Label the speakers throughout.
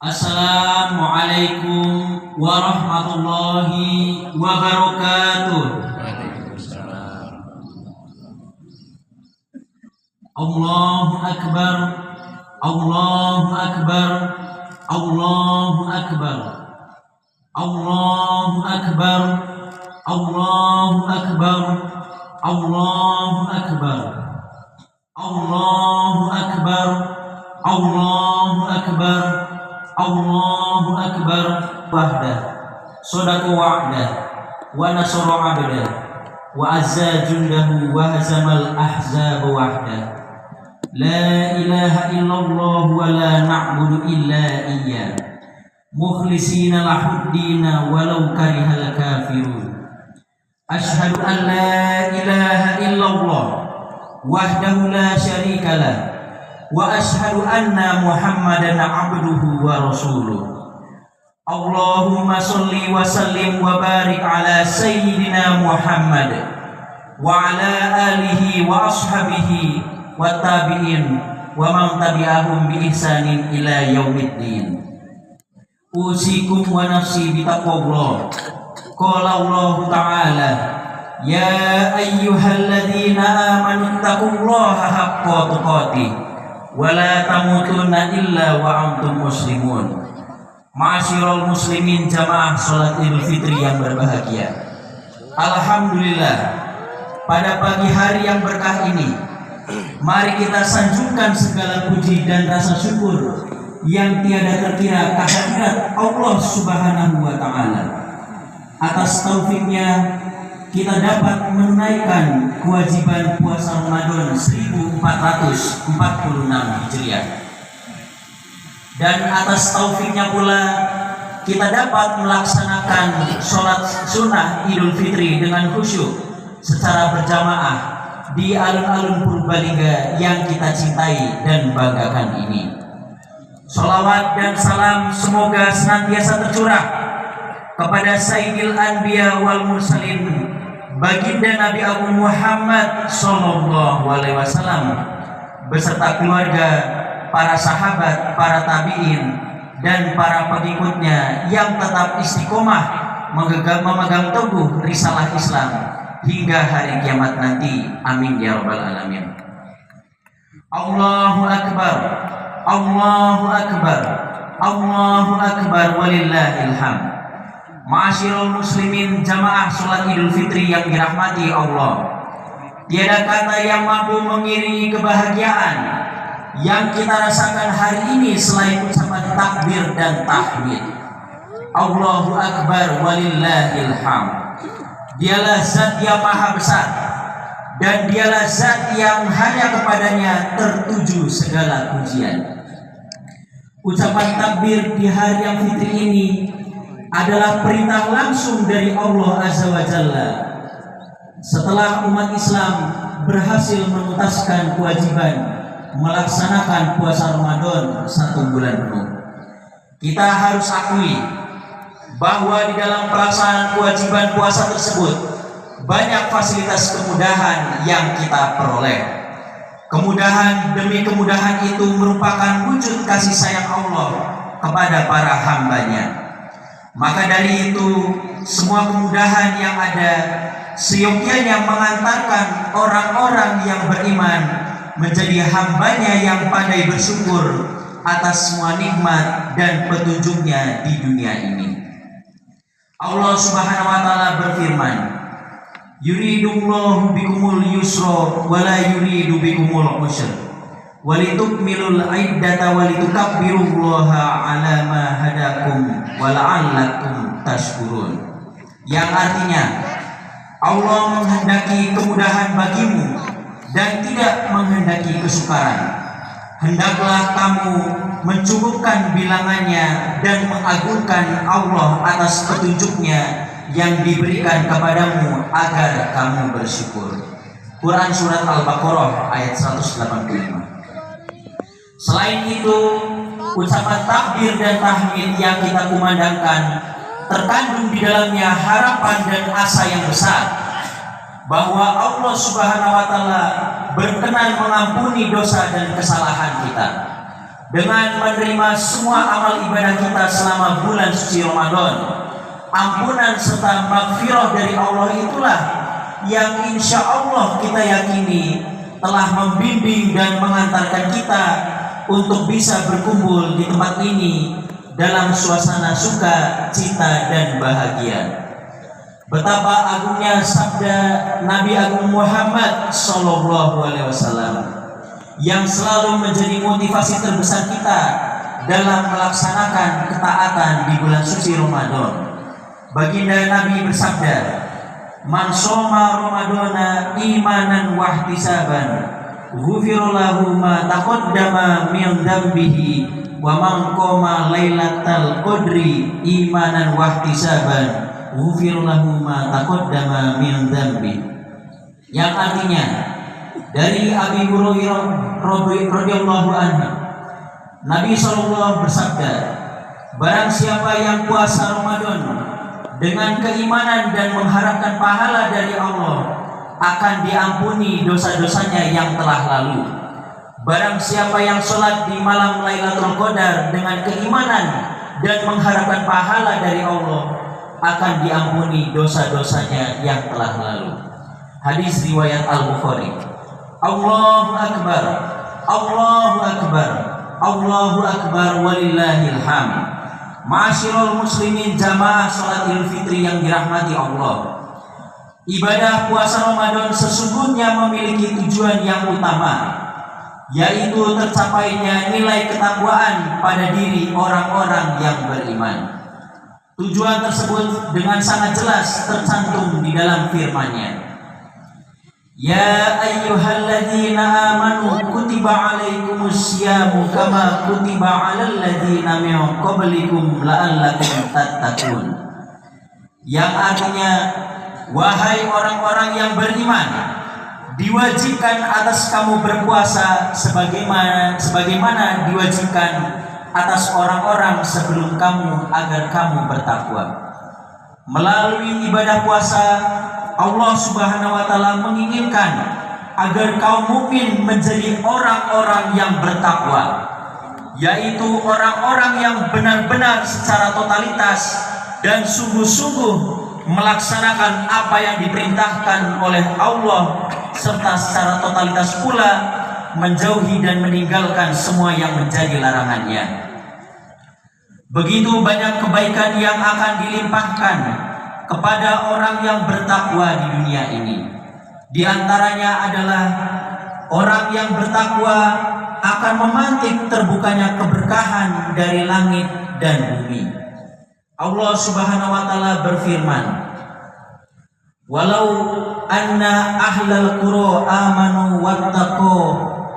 Speaker 1: Assalamualaikum warahmatullahi wabarakatuh. Allahu akbar, Allahu akbar, Allahu akbar, Allahu akbar, Allahu akbar, Allahu akbar, Allahu akbar, Allahu akbar, Allahu akbar. Wahdah, sadaqa wa'dah, wa nasara 'abdah, wa azza jundahu, wa hazamal ahzaba wahdah. La ilaha illallah wa la na'budu illa iyyah, mukhlisina lahuddina walau karihal kafirun. Ashhadu an la ilaha illallah wahdahu la syarikalah, wa ashhadu anna Muhammadan abduhu wa rasuluh. Allahumma sholli wa sallim wa barik ala sayyidina Muhammad wa ala alihi wa ashabihi wa tabi'in wa man tabi'ahum bi ihsanin ila yaumiddin. Usikum wa nafsi bi taqwallah. Qala Allah ta'ala, ya ayyuhalladzina amanu taqullaha haqqa tuqatih wa la tamutunna illa wa antum muslimun. Ma'asyiral muslimin jamaah salat Idul Fitri yang berbahagia. Alhamdulillah, pada pagi hari yang berkah ini, mari kita sanjungkan segala puji dan rasa syukur yang tiada terkira kehadirat Allah Subhanahu wa taala. Atas taufiknya kita dapat menunaikan kewajiban puasa Ramadan 1446 Hijriah. Dan atas taufiknya pula kita dapat melaksanakan sholat sunnah Idul Fitri dengan khusyuk secara berjamaah di alun-alun Purbalingga yang kita cintai dan banggakan ini. Sholawat dan salam semoga senantiasa tercurah kepada Sayyidil Anbiya wal Mursalin, baginda Nabi Agung Muhammad sallallahu alaihi wasallam beserta keluarga, para sahabat, para tabi'in dan para pengikutnya yang tetap istiqomah memegang teguh risalah Islam hingga hari kiamat nanti. Amin ya rabbal alamin. Allahu akbar, Allahu akbar, Allahu akbar, walillahil hamd. Ma'asyiral muslimin jamaah salat Idul Fitri yang dirahmati Allah, tiada kata yang mampu mengiringi kebahagiaan yang kita rasakan hari ini selain ucapan takbir dan tahmid. Allahu akbar, walillahil hamd. Dialah zat yang maha besar, dan dialah zat yang hanya kepadanya tertuju segala pujian. Ucapan takbir di hari yang fitri ini adalah perintah langsung dari Allah Azza wa Jalla. Setelah umat Islam berhasil menuntaskan kewajiban melaksanakan puasa Ramadan 1 bulan penuh, kita harus akui bahwa di dalam pelaksanaan kewajiban puasa tersebut banyak fasilitas kemudahan yang kita peroleh. Kemudahan demi kemudahan itu merupakan wujud kasih sayang Allah kepada para hambanya. Maka dari itu, semua kemudahan yang ada seyogyanya mengantarkan orang-orang yang beriman menjadi hambanya yang pandai bersyukur atas semua nikmat dan petunjuknya di dunia ini. Allah Subhanahu wa taala berfirman, yuridullahu bikumul yusra wa la yuridu bikumul usra walitukmilul iddata walitukabbirullaha ala ma hadakum wa la'allakum tashkurun. Yang artinya, Allah menghendaki kemudahan bagimu dan tidak menghendaki kesukaran. Hendaklah kamu mencukupkan bilangannya dan mengagungkan Allah atas petunjuknya yang diberikan kepadamu agar kamu bersyukur. Quran Surat Al-Baqarah ayat 185. Selain itu, ucapan takbir dan tahmid yang kita kumandangkan terkandung di dalamnya harapan dan asa yang besar bahwa Allah Subhanahu wa taala berkenan mengampuni dosa dan kesalahan kita dengan menerima semua amal ibadah kita selama bulan suci Ramadan. Ampunan serta maghfirah dari Allah itulah yang insya Allah kita yakini telah membimbing dan mengantarkan kita untuk bisa berkumpul di tempat ini dalam suasana suka, cita, dan bahagia. Betapa agungnya sabda Nabi Agung Muhammad SAW yang selalu menjadi motivasi terbesar kita dalam melaksanakan ketaatan di bulan suci Ramadan. Baginda Nabi bersabda, "Man shoma Ramadana imanan wa ihtisaban, ghufira lahu ma taqaddama min dhanbihi, wa man qama lailatal qadri imanan wa ihtisaban, ghufira lahu ma taqaddama min dhanbihi." Yang artinya dari Abi Hurairah radhiyallahu anhu, Nabi SAW bersabda, barang siapa yang puasa Ramadan dengan keimanan dan mengharapkan pahala dari Allah, akan diampuni dosa-dosanya yang telah lalu. Barang siapa yang sholat di malam Lailatul Qadar dengan keimanan dan mengharapkan pahala dari Allah, akan diampuni dosa-dosanya yang telah lalu. Hadis riwayat Al-Bukhari. Allahu Akbar, Allahu Akbar, Allahu Akbar, walillahil hamd. Ma'asyiral muslimin jamaah sholat Idul Fitri yang dirahmati Allah. Ibadah puasa Ramadan sesungguhnya memiliki tujuan yang utama, yaitu tercapainya nilai ketakwaan pada diri orang-orang yang beriman. Tujuan tersebut dengan sangat jelas tercantum di dalam firman-Nya. Ya ayyuhalladzina amanu kutiba alaikumus syamu kama kutiba alal ladzina min qablikum la'allakum tattaqun. Yang artinya, wahai orang-orang yang beriman, diwajibkan atas kamu berpuasa sebagaimana diwajibkan atas orang-orang sebelum kamu agar kamu bertakwa. Melalui ibadah puasa, Allah Subhanahu wa taala menginginkan agar kaum mukmin menjadi orang-orang yang bertakwa, yaitu orang-orang yang benar-benar secara totalitas dan sungguh-sungguh melaksanakan apa yang diperintahkan oleh Allah, serta secara totalitas pula menjauhi dan meninggalkan semua yang menjadi larangannya. Begitu banyak kebaikan yang akan dilimpahkan kepada orang yang bertakwa di dunia ini. Di antaranya adalah orang yang bertakwa akan memantik terbukanya keberkahan dari langit dan bumi. Allah Subhanahu wa taala berfirman, "Walau anna ahlal qura amanu wattaqu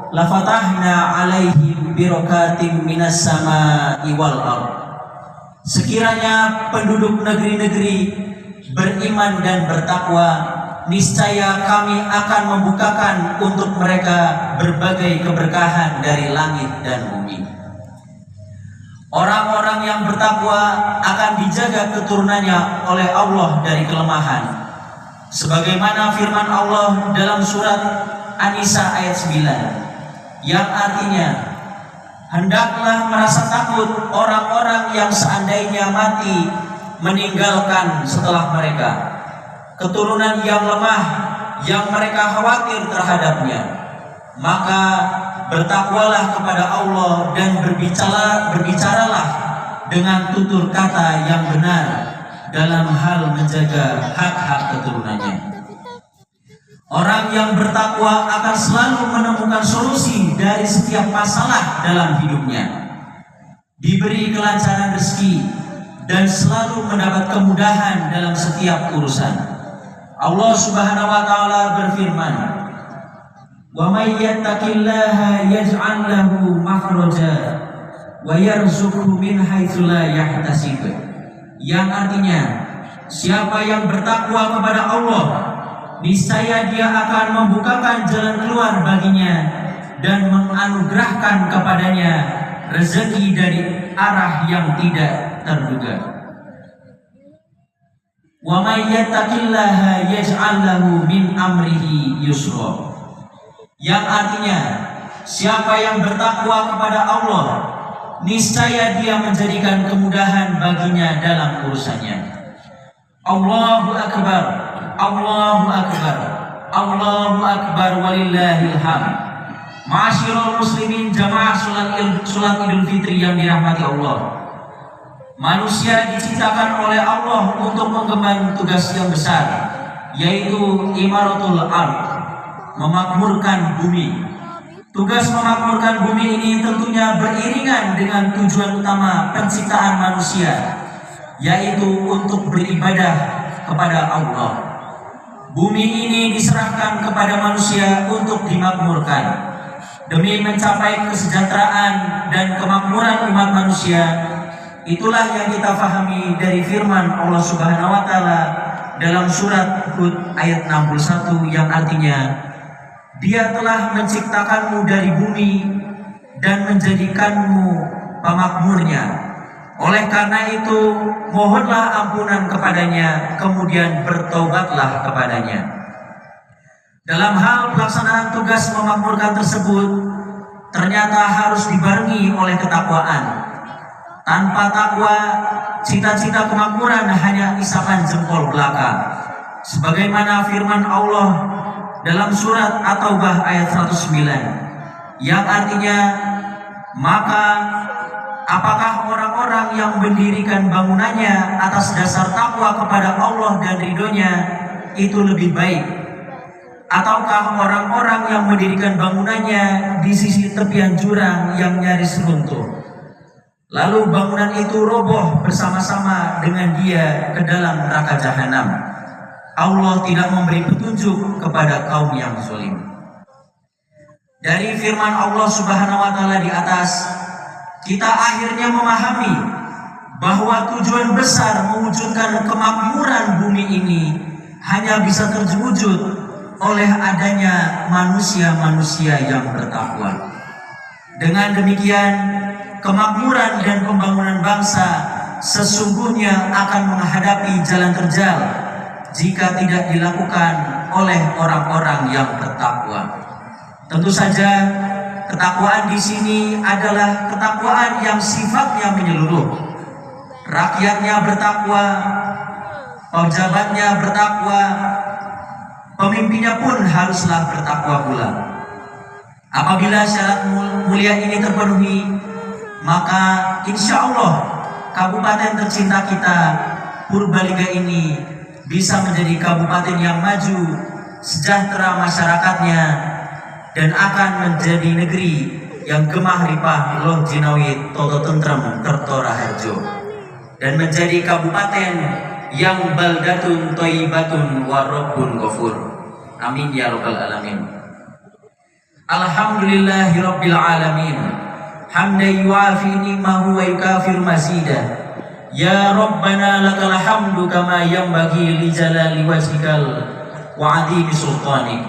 Speaker 1: lafatahna 'alaihim birakatim minas samaa'i wal ardh." Sekiranya penduduk negeri-negeri beriman dan bertakwa, niscaya kami akan membukakan untuk mereka berbagai keberkahan dari langit dan bumi. Orang-orang yang bertakwa akan dijaga keturunannya oleh Allah dari kelemahan, sebagaimana firman Allah dalam surat An-Nisa ayat 9, yang artinya, hendaklah merasa takut orang-orang yang seandainya mati meninggalkan setelah mereka keturunan yang lemah yang mereka khawatir terhadapnya. Maka bertakwalah kepada Allah dan berbicaralah dengan tutur kata yang benar dalam hal menjaga hak-hak keturunannya. Orang yang bertakwa akan selalu menemukan solusi dari setiap masalah dalam hidupnya, diberi kelancaran rezeki, dan selalu mendapat kemudahan dalam setiap urusan. Allah Subhanahu wa taala berfirman, "Wa may yattaqillaha yaj'al lahu makhraja wa yarzuqhu min haitsu la yahtasib." Yang artinya, siapa yang bertakwa kepada Allah, niscaya dia akan membukakan jalan keluar baginya dan menganugerahkan kepadanya rezeki dari arah yang tidak terduga. Wa may yattaqillaha yaj'al lahu min amrihi yusra. yang artinya siapa yang bertakwa kepada Allah, niscaya dia menjadikan kemudahan baginya dalam urusannya. Allahu Akbar, Allahu Akbar, Allahu Akbar walillahil hamd. Ma'asyiral muslimin, jamaah salat Idul Fitri yang dirahmati Allah. Manusia diciptakan oleh Allah untuk mengemban tugas yang besar, yaitu imaratul ardh, memakmurkan bumi. Tugas memakmurkan bumi ini tentunya beriringan dengan tujuan utama penciptaan manusia, yaitu untuk beribadah kepada Allah. Bumi ini diserahkan kepada manusia untuk dimakmurkan demi mencapai kesejahteraan dan kemakmuran umat manusia. Itulah yang kita fahami dari firman Allah Subhanahu wa taala dalam surat Hud ayat 61 yang artinya, Dia telah menciptakanmu dari bumi dan menjadikanmu pemakmurnya. Oleh karena itu, mohonlah ampunan kepadanya, kemudian bertobatlah kepadanya. Dalam hal pelaksanaan tugas memakmurkan tersebut, ternyata harus dibarengi oleh ketakwaan. Tanpa takwa, cita-cita kemakmuran hanya isapan jempol belaka. Sebagaimana firman Allah dalam surat At-Taubah ayat 109, yang artinya, maka apakah orang-orang yang mendirikan bangunannya atas dasar takwa kepada Allah dan ridhonya itu lebih baik, ataukah orang-orang yang mendirikan bangunannya di sisi tepian jurang yang nyaris runtuh, lalu bangunan itu roboh bersama-sama dengan dia ke dalam neraka jahanam? Allah tidak memberi petunjuk kepada kaum yang zalim. Dari firman Allah Subhanahu wa taala di atas, kita akhirnya memahami bahwa tujuan besar mewujudkan kemakmuran bumi ini hanya bisa terwujud oleh adanya manusia-manusia yang bertakwa. Dengan demikian, kemakmuran dan pembangunan bangsa sesungguhnya akan menghadapi jalan terjal jika tidak dilakukan oleh orang-orang yang bertakwa. Tentu saja, ketakwaan di sini adalah ketakwaan yang sifatnya menyeluruh. Rakyatnya bertakwa, pejabatnya bertakwa, pemimpinnya pun haruslah bertakwa pula. Apabila syarat mulia ini terpenuhi, maka insya Allah kabupaten tercinta kita, Purbalingga ini bisa menjadi kabupaten yang maju, sejahtera masyarakatnya, dan akan menjadi negeri yang gemah ripah loh jinawit toto tentrem kerto raharjo, dan menjadi kabupaten yang baldatun thayyibatun wa rabbun ghafur. Amin ya rabbal alamin. Alhamdulillahi rabbil alamin, hamdan yuafi ni'mahu wa yukafir mazidah. Ya Rabbana lakal hamdu kama yanbaghi li jalali wajhikal wa 'azimi sultanik.